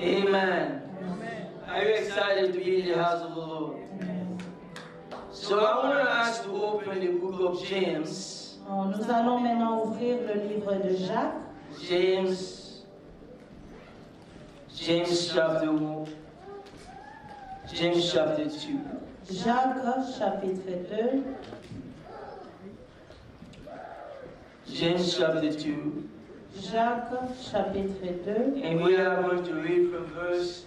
Amen. Are you excited to be in the house of the Lord? So I want to ask to open the book of James. Nous allons maintenant ouvrir le livre de Jacques. James chapter 1. James chapter 2. Jacques chapitre 2. James chapter 2. Jacques chapitre 2. And we are going to read from verse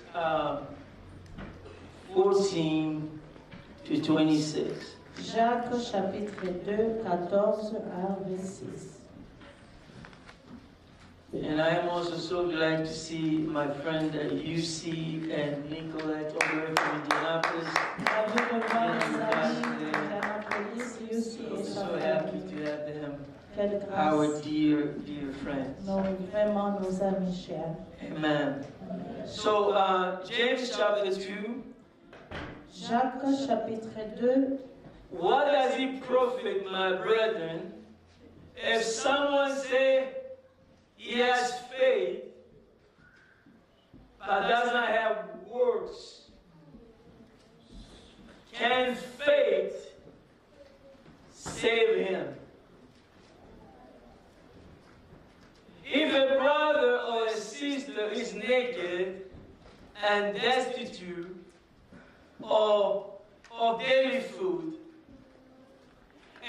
14 to 26. Jacques chapitre 2, 14 à 26. And I am also so glad to see my friend UC and Nicolette all the way from Indianapolis. So happy to have them, our dear friends. Vraiment nos amis chers. Amen. So James chapter 2. Jacques chapitre 2. What does it profit, my brethren, if someone say he has faith but does not have works? Can faith save him? If a brother or a sister is naked and destitute of daily food,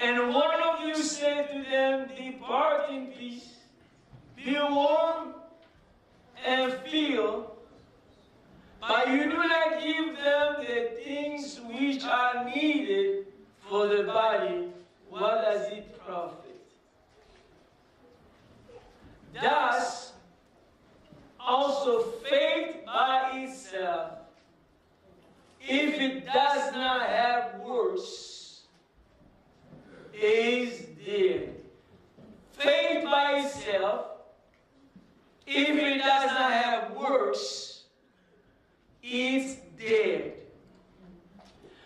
and one of you say to them, depart in peace, be warm and fill, but you do not give them the things which are needed for the body, what does it profit? Thus, also faith by itself, if it does not have works, is dead. Faith by itself, if it does not have works, is dead.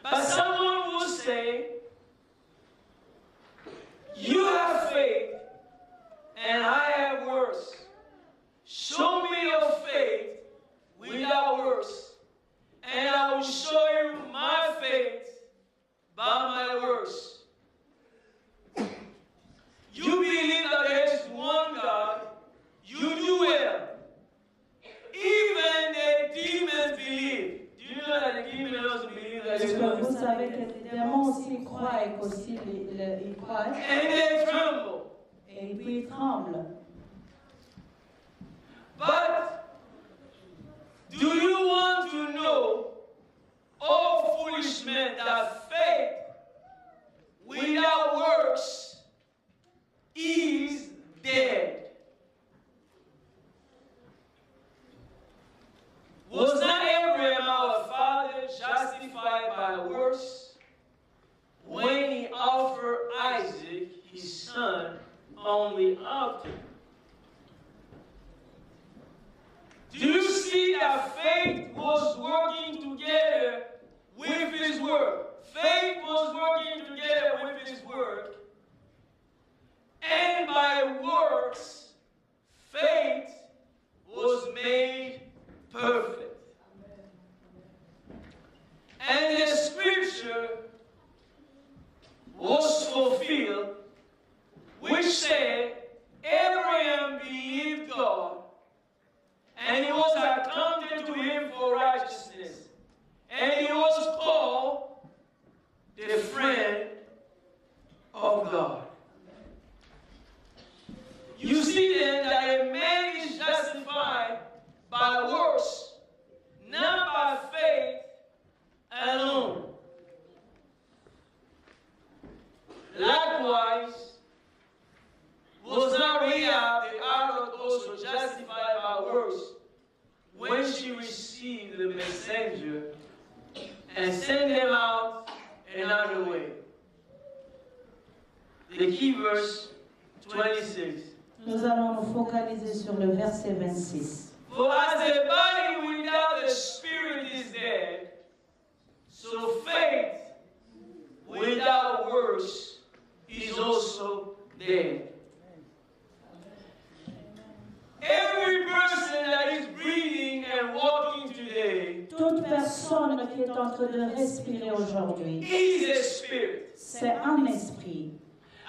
But someone will say, you have faith and I have works. Show me your faith without works, and I will show you my faith by my works. You believe that there is one God, you do well. Even the demons believe. Do you know that the demons also believe that there is one God? Vous savez que les démons aussi croient et qu'aussi ils croient. And they tremble. Et puis ils tremblent. But do you want to know, oh foolish men, that faith without works is dead? Was not Abraham our father justified by works when he offered Isaac his son only after? Do you see that faith was working together with his work? Faith was working together with his work. And by works, faith was made perfect. And the scripture was fulfilled, which said, Abraham believed God, and it was accounted to him for righteousness. And he was called the friend of God. You see then that a man is justified by works, not by faith alone. Likewise, was not Rahab the harlot also justified by works when she received the messenger and sent them out another way? The key verse 26. Nous allons nous focaliser sur le verset 26. For as the body without the spirit is dead, so faith without works is also dead. Every person that is breathing and walking personne qui est en train de respirer aujourd'hui, is a spirit. c'est un esprit.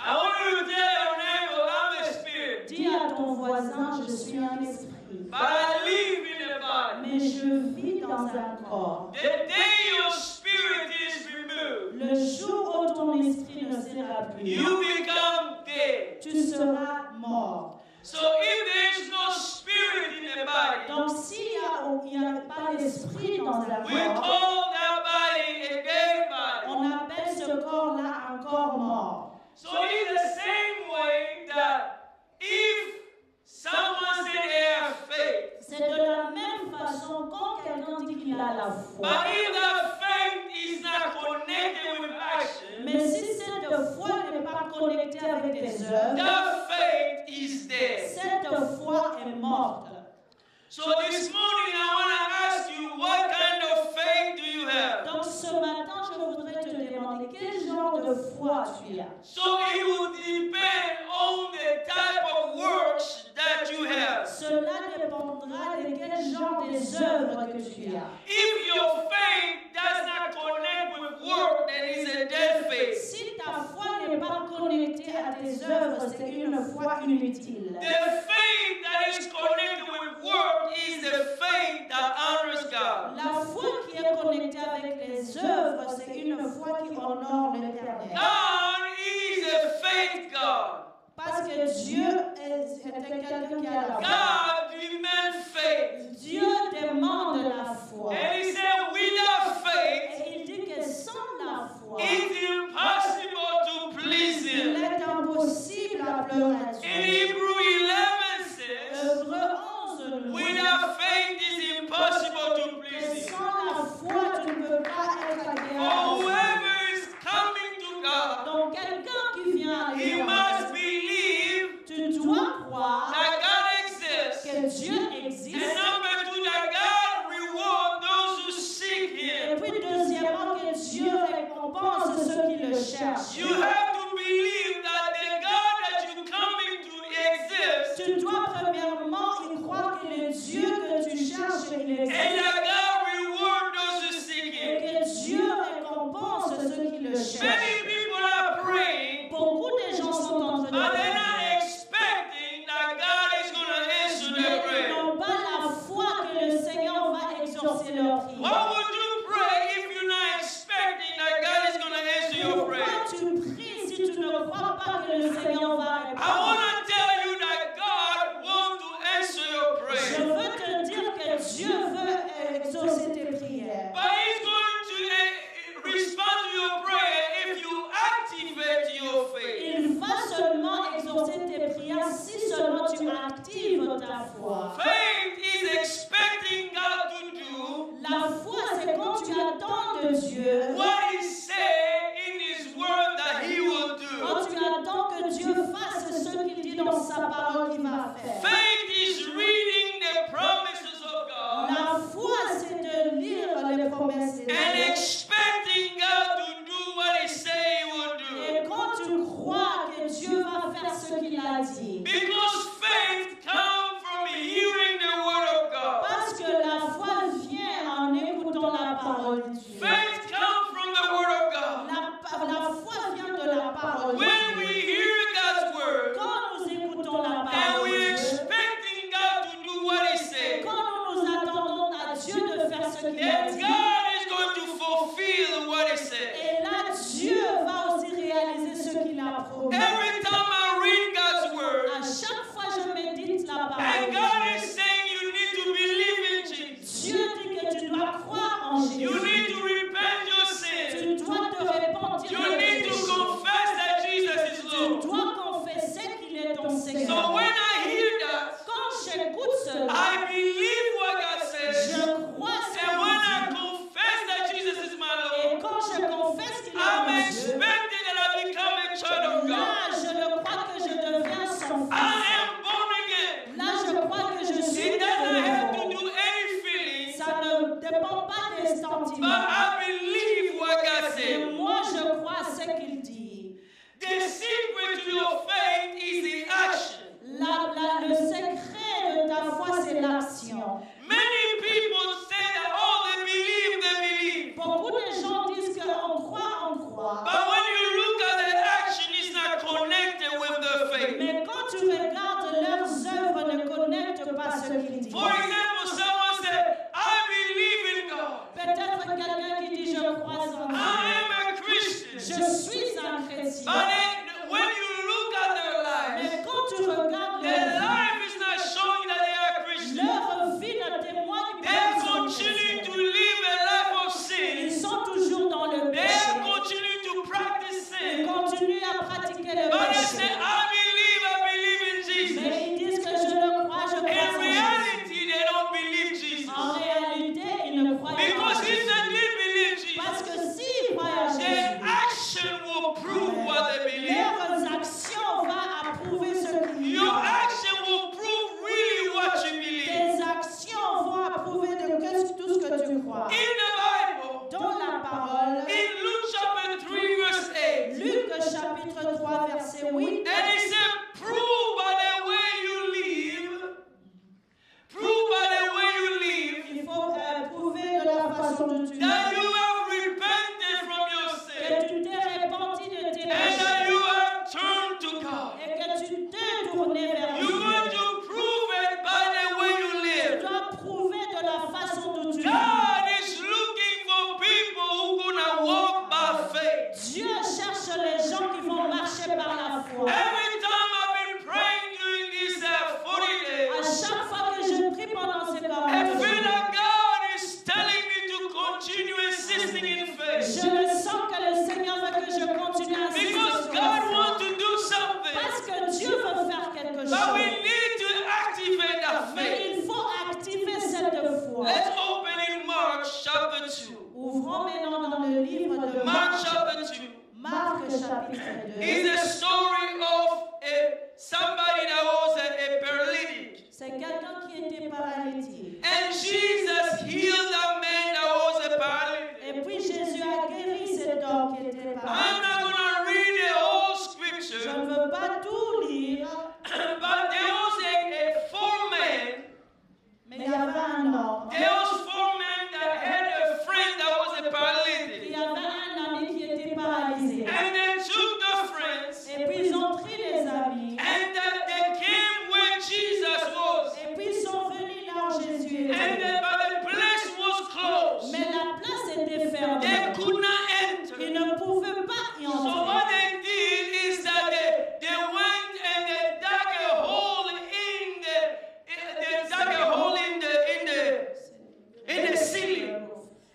I want you to tell your neighbor, I'm a spirit. Dis à ton voisin, je suis un esprit. But I live in a body. Mais je vis dans un corps. The day your spirit is removed, Le jour où ton esprit ne sera plus, you become dead. tu seras mort. So if there is no spirit in the body, Donc s'il n'y a pas d'esprit dans un we corps, call that body a dead body. on appelle ce corps-là un corps mort. So in the same way that if someone said they have faith, C'est de la même façon quand quelqu'un dit qu'il a la foi. but if that faith is not connected with action, Mais si cette foi n'est pas connectée avec les œuvres, that faith is dead. cette foi est morte. So this morning I want to ask you, what kind of faith do you have? Donc ce matin, je voudrais te demander quel genre de foi tu as. So it will depend on the type of works that you have. Cela dépendra de quel genre des œuvres que tu as. If your faith does not connect with work, then it's a dead faith. Si ta foi n'est pas connectée à tes œuvres, c'est une foi inutile. The faith that is connected with work is the faith that honors God. La foi qui est connectée avec les œuvres, c'est une foi qui honore l'Éternel. God is a faith God. Parce que Dieu est quelqu'un qui a la foi. God demands faith. Dieu demande la foi. And he said, without faith, Et il dit que sans la foi, it's impossible to please il him. est impossible à pleurer à In Dieu. Hebrew 11 says, Œuvre 11 nous dit without faith it's impossible to que please him. sans la foi, tu ne peux pas être For agréable à Dieu. whoever is coming to God, Donc quelqu'un qui vient à he Dieu, must believe tu dois croire that God exists. que Dieu And existe. number two, that God rewards those who seek Et him. puis deuxièmement, que Dieu récompense ceux qui le cherchent. You have to believe that the God that you're coming to exists. Tu dois premièrement y croire que le Dieu que tu cherches, il And existe. that God rewards those who seek Et him. que Dieu récompense ceux qui le cherchent. Many people are praying, Beaucoup de gens sont en train de but they're prier. not expecting that God is going to answer their Mais ils prayer. n'ont pas la foi que le Seigneur va exaucer leur Why prière. would you pray if you're not expecting that God is going to answer your Pourquoi prayer? tu pries si tu ne crois pas que le Seigneur va I répondre? want to tell you that God wants to answer your Je prayer. veux te dire que Dieu veut exaucer tes prières. But He's going to respond to your prayer if you activate your faith. Il va seulement exaucer tes prières si seulement tu actives ta foi. Faith is expecting God to do La foi, c'est quand tu attends de Dieu, what He said in His Word that He will do. quand tu attends que Dieu fasse ce qu'il dit dans sa parole qu'il va faire. Faith is reading the promises of God La foi, c'est de lire les promesses de and Dieu. expecting God to do what He said He will do. Et quand tu crois que Dieu va faire ce qu'il a dit, Because faith comes from hearing the Word of God. parce que la foi vient en écoutant la parole de Dieu. Faith comes from the Word of God. La foi vient de la parole de When we Dieu. hear God's Word Quand nous écoutons la and parole de we're Dieu, expecting God to do what He said, quand nous attendons à Dieu de faire ce qu'il a then dit, God is going to fulfill what He said. et là Dieu va aussi réaliser ce qu'il a promis. Every time I read God's À Word chaque fois je médite la parole and de God Dieu, is saying you need to believe in Jesus, Dieu dit que tu dois croire en you Jésus. need to repent your sins, Tu dois te repentir you de tes need to péchés. confess that Jesus is Tu Lord. dois confesser qu'il est ton So Seigneur. when I hear that, Quand j'écoute cela, I believe what God says. je crois ce And when I qu'il dit. confess that Jesus is my Et Lord, quand je confesse qu'il est I'm mon Dieu, paralytique. And Jesus healed a man that was a paralytic. Et puis Jésus a guéri cet homme qui était I'm paralytique. not going to read the whole Je scripture, ne veux pas tout lire, but there was a four man. mais il y avait un homme. There was four men that had a friend that was a Il paralytic. y avait un ami qui était paralysé. And they took the friends Et puis ils ont pris les amis. and they came where Jesus was. Et puis ils sont venus là où Jésus And était. but the place was closed. Mais la place était They fermée. could not enter. Ils ne pouvaient pas y So what entrer. they did is that they went and they dug a hole in the ceiling.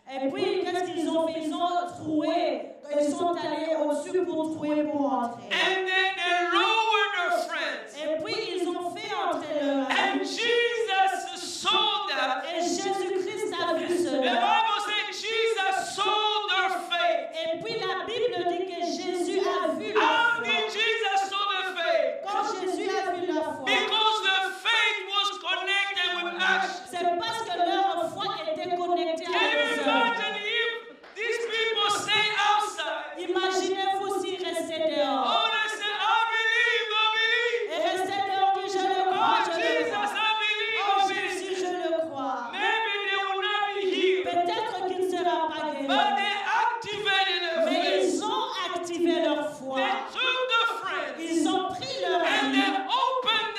Et puis, qu'est-ce qu'ils ont fait? Ils ont troué, ils sont allés au-dessus pour trouver pour entrer. And then they lowered their friends. Et puis, ils ont fait entrer leur And ami. Jesus saw that. Et Jésus-Christ a vu The cela. Bible says Jesus saw their faith. Et puis, la Bible dit que Jésus a vu leur How foi. did Jesus saw their faith? Quand Jésus a vu leur foi, Because their faith was connected with action. c'est parce que leur foi était connectée à Can you leurs œuvres. imagine if these people stay outside? Imaginez-vous s'ils restaient dehors. Oh, they say, I believe, I believe. Et restaient dehors, oui, je le crois, Oh, je le Jesus, crois. I believe, Oh, I believe. Jésus, je le crois. Maybe they will not be healed. Peut-être qu'il ne sera pas guéri. But they activated their Mais faith. ils ont activé leur foi. They took the friends Ils ont pris leur and vie. they opened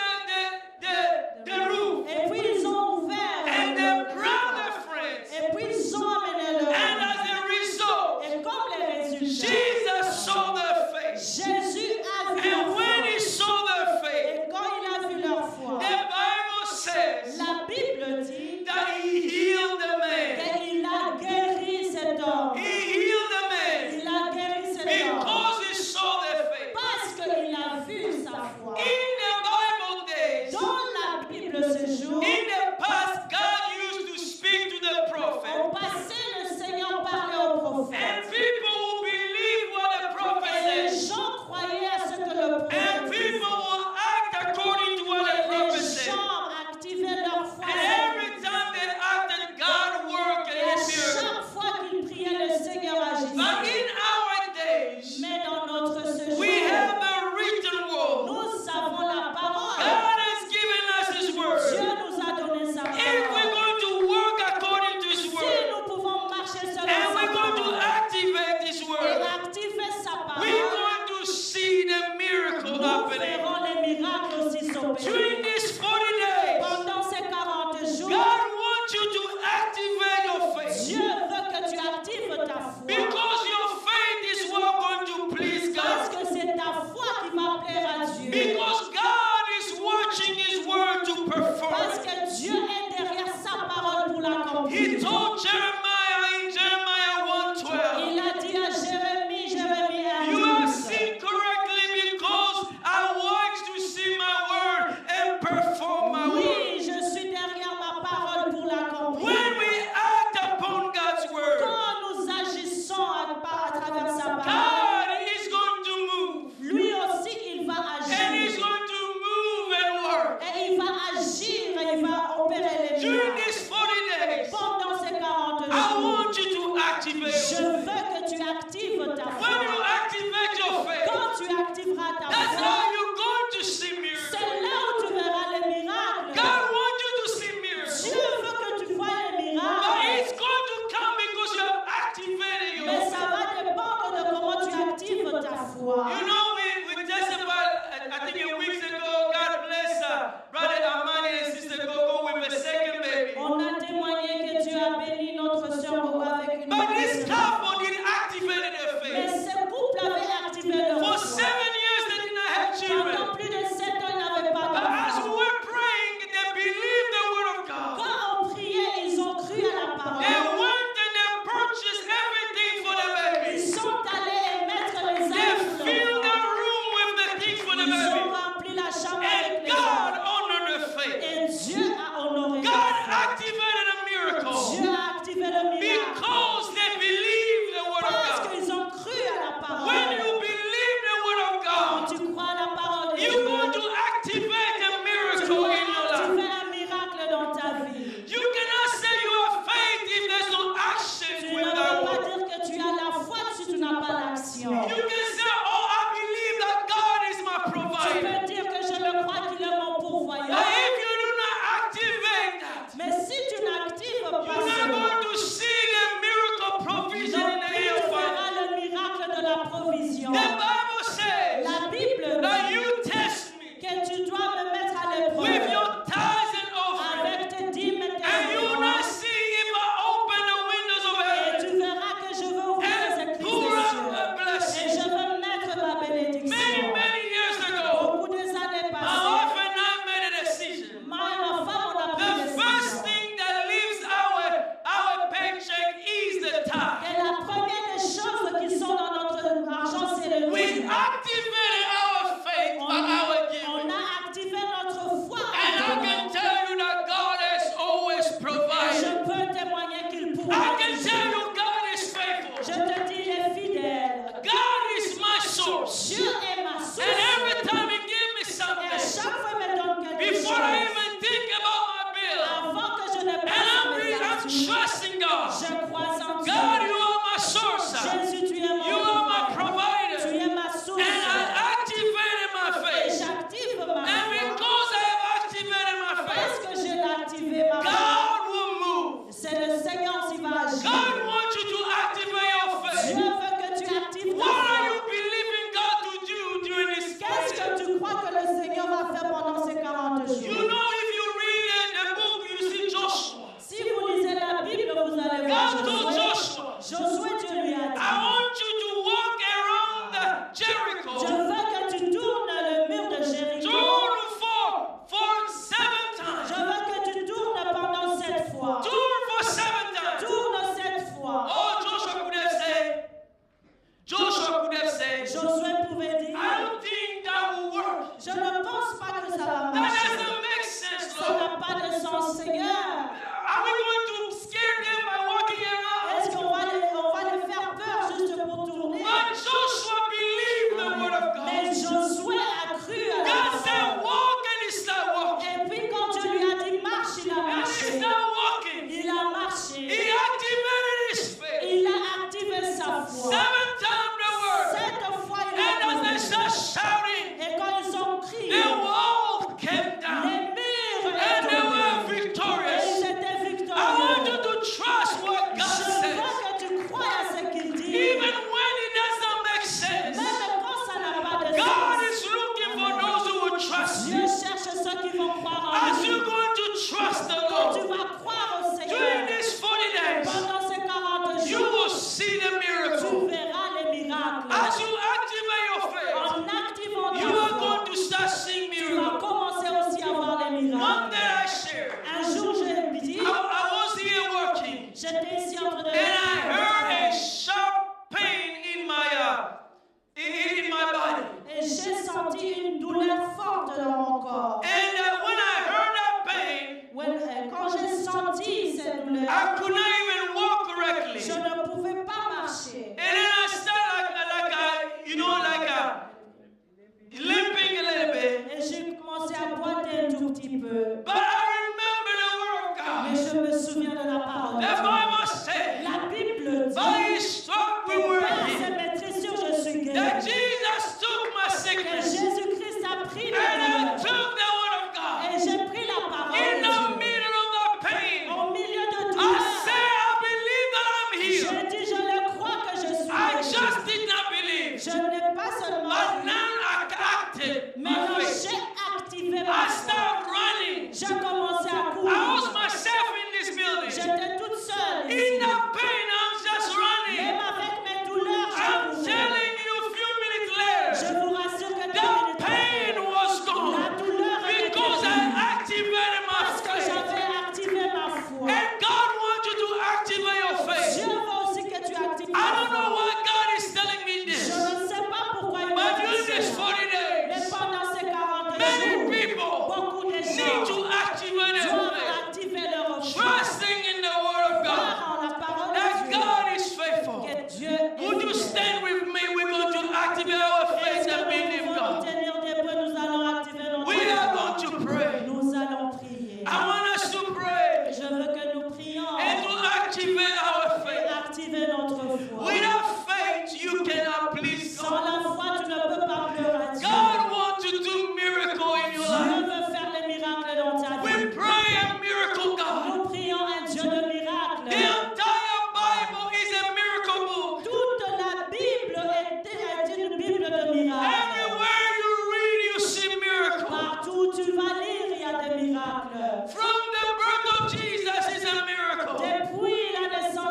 the roof. Et puis ils ont ouvert. And they brought their friends. Et puis ils ont amené leur And vie. as a result, Et comme les résultats, Jesus saw their faith. Jésus a vu leur And foi. when he saw their faith, Et quand il a vu leur foi, the Bible says la Bible dit that he healed the man. qu'il a guéri cet homme. He healed the man Il a guéri cet homme. because he saw their faith. Parce qu'il a vu sa foi. In the Bible days, Dans la Bible ce jour, in the past, God used to speak to the prophet. au passé, le Seigneur parlait aux And prophètes. people will believe what the prophet Et les says. gens croyaient à ce que le And prophète people disait. will act according to what the Et prophet les said. gens activaient leur foi. And every time they acted, God worked Et in à a miracle. chaque fois qu'ils priaient, le Seigneur But agissait. in our days, Mais dans notre séjour, we have the written word. nous avons la parole. God has given us His Dieu word. nous a donné sa If we're parole. going to work according to His Si word, nous pouvons marcher selon and sa we're going to parole activate His et word, activer sa we're parole, going to see the miracle nous happening. verrons les miracles aussi During s'opérer. these 40 days, Pendant ces 40 jours, God wants you to activate your faith. Dieu veut que tu actives ta foi. Because your faith is what going to please Parce God. que c'est ta foi qui va plaire à Dieu. Because God is watching His word to perform Parce it. que Dieu est derrière sa parole pour l'accomplir. He told Jeremiah in Jeremiah 1:12, Il a dit à Jérémie, Jérémie you have 1:12, seen correctly because I want to see my word and perform my word. oui, je suis derrière ma parole pour l'accomplir. When we act upon God's word, Quand nous agissons à travers sa parole, God is going to move. lui aussi il va And He's agir. going to move and work. Et il va agir et il va opérer les During miracles. these 40 days, Pendant ces 40 trusting God. Je crois en Dieu. God, you are my source. Jésus, tu es mon You are my provider. provider. Tu es ma source. And I activated my Et faith. j'active ma And foi. because I have activated my Parce faith, que j'ai activé ma foi. God will move. C'est le Seigneur qui va agir. God wants you to activate your Dieu faith. veut que tu actives ta What are foi. you believing God to do during this Qu'est-ce que period? tu crois que le Seigneur va faire pendant ces 40 You jours? know, if you read the book, you see Joshua. Si vous lisez la Bible, vous allez voir God told Josué. Joshua, Josué, Dieu lui a I dit, want you to walk around the je Jericho veux que tu tournes le mur de Jéricho. tour for 7 Je times. veux que tu tournes pendant 7 fois. Tour for 7 times. Tourne 7 fois. Oh, Joshua could have said, Josué pouvait dire, I don't think that will work. je ne pense pas que ça va That marcher. doesn't make sense, Ça Lord. n'a pas de sens, Seigneur. Are we going to scare them by walking around? Est-ce qu'on va les faire peur juste pour tourner? But Joshua believed the word of Mais God. Josué a cru à la God said, parole. walk, and he started walking. Et puis quand Dieu lui a dit marche, il a And he marché. started walking. Il a marché. He activated his faith. Il a activé sa 7 foi. times the word. 7 fois il And a as they cru. start shouting, Et quand ils ont crié, the wall came les down. murs And they étaient were tombés. Et victorious. ils étaient I want you victorieux. to trust what Je God veux says. que tu croies à ce qu'il dit. Even when it doesn't make sense. Même quand ça n'a pas de God sens. is looking for those who will trust Dieu you. cherche ceux qui vont croire en As lui. you're going to trust the Quand tu Lord vas croire au during Seigneur, these 40 days, pendant ces 40 you jours, will see the tu miracle. verras les miracles. As you activate your faith, En activant you ta are foi, going to start seeing tu vas miracles. commencer aussi à voir les One miracles. day I shared, Un jour, j'ai dit, I was here working, j'étais ici en train de and I heard a sharp pain in my body. et j'ai senti une douleur forte dans mon corps. And when I heard that pain, Quand j'ai senti cette douleur, I could not even walk correctly. je ne pouvais pas marcher. And then I started limping a little bit. Et j'ai commencé à boiter un tout petit peu. But I remember the word of Mais God. je me souviens de la parole. The Bible said, La Bible dit, by his stripes we were par ses healed. maîtrisures je suis That guéri. Jesus took my Que sickness. Jésus-Christ a pris And I la douleur. took the word of God. Et j'ai pris la parole In de the Dieu. middle of the pain, Au milieu de I douleur, said, I believe that I'm healed. j'ai dit, je le crois que je suis I guéri. just did not believe. Je n'ai pas seulement But cru, now I acted mais my non, faith. j'ai activé I ma foi. started running. J'ai commencé à I was courir. myself in this building. J'étais toute seule In ici. the pain, I'm just running. Même avec mes douleurs, I'm je courais. telling you, a few minutes Je later, vous rassure que the pain was la gone douleur était because I finie. activated my Parce que faith. j'avais activé ma foi. And God wants you to activate your faith. Dieu veut aussi que tu actives I ta don't know foi. why God is telling me Je this, ne sais pas pourquoi il m'a but dit during these cela. 40 Mais days, pendant ces 40 many jours, people beaucoup de need gens to activate their doivent faith, activer leur foi. trusting in the Word of God, Croire en la parole that de Dieu. God is faithful. Que Dieu est Would you fidèle. stand with me? We're going to activate our faith Est-ce que and nous believe pouvons nous God. tenir debout? Nous allons activer notre We are foi. going to pray. Nous allons prier. I want us to pray Je veux que nous prions and to activate our et faith. activer notre foi. Without faith, you cannot please Sans God. la foi, tu ne peux pas pleurer à Dieu. God wants to do miracle in your Dieu life. veut faire les miracles dans ta We vie. pray a miracle God. Nous prions un Dieu de miracles. The entire Bible is a miracle book. Toute la Bible est une Bible de miracles. Everywhere you read, you see miracle. Partout où tu vas lire, il y a des miracles. From the birth of Jesus is a miracle. Depuis la naissance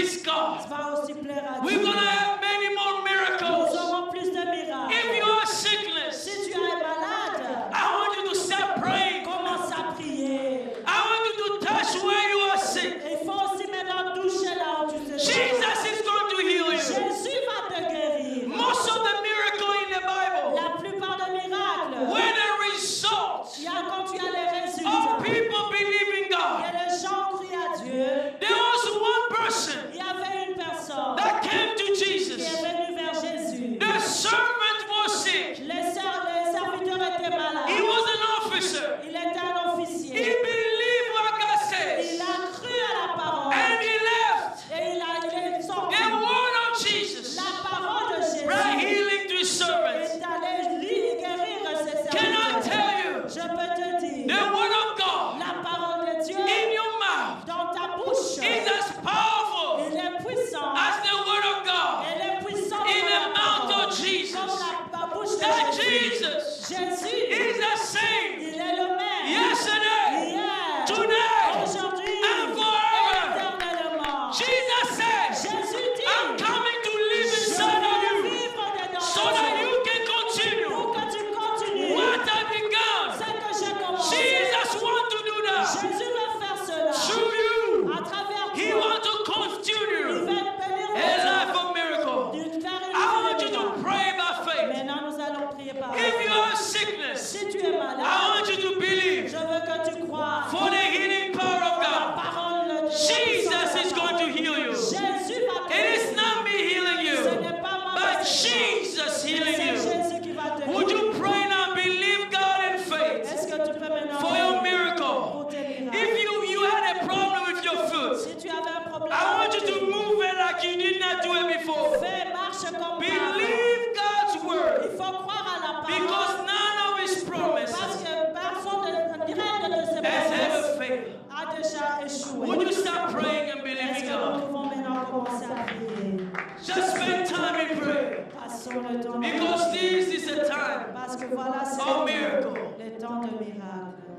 please God. va aussi plaire à We're Dieu. going to have many more Nous miracles. aurons plus de miracles. If you are sickness, Si tu es malade, I want you to start praying. commence à prier. I want you to touch where you are sick. Il faut aussi maintenant toucher là où tu te sens. Jesus is going to heal you. Jésus va te guérir. Most of the miracle in the Bible La plupart des miracles, were the result il y a quand tu as les of résultats. people believing Et God. les gens crient à Dieu. There was one person Il y avait une personne that came to qui Jesus. est venue vers Jésus. The servant was sick. Les serviteurs étaient malades. He was an officer. Il était un He officier. believed what God Il says. a cru à la parole. And he left. Et il est sorti. The word of Jesus La parole de Jésus brought healing to his servants. est allée lui guérir ses Can I serviteurs. tell you? Je peux te The dire, word of God la parole de Dieu in your mouth dans ta bouche, is as powerful elle est puissante. as the word of God Elle est puissante in comme the la mouth parole, of Jesus. comme la bouche de That Jésus. Jesus Jésus, is the same il est le même. yesterday, Hier, today, aujourd'hui, and forever. éternellement. Jesus said, Jésus dit, I'm coming to live je inside of vais you vivre dedans so de that toi you can continue pour que tu continues what I begun. ce que j'ai commencé. Jesus wants to do that Jésus veut faire cela through you. à travers He toi. wants to Il continue va bénir a ton life of miracle. d'une faire une I vie want de you to miracle. pray by faith. Maintenant, nous allons prier par If you la have foi. sickness, Si tu es I malade, want you to je believe veux que tu crois for the healing power of la God. parole de Dieu. Jesus is going to heal you. Jésus va te It is guérir. not me healing Ce you, n'est pas moi, but mais c'est Jesus toi. healing C'est you. Jésus qui va te Would guérir. you pray now? Believe God in faith Est-ce que tu peux maintenant for your prier miracle. pour tes miracles? If you had a problem with your foot, Si tu avais un problème, I want you avec to tes move it like you did not do it before. fais marche comme Believe God's Il word, faut croire à la parole. because none of His Parce promises que personne de ses has ever promesses failed. a déjà échoué. Would you start praying and Est-ce believing que nous God? pouvons maintenant commencer à prier? Just spend time in prayer, Passons le temps de because this is a time Parce que voilà, c'est of miracle. le temps de miracle.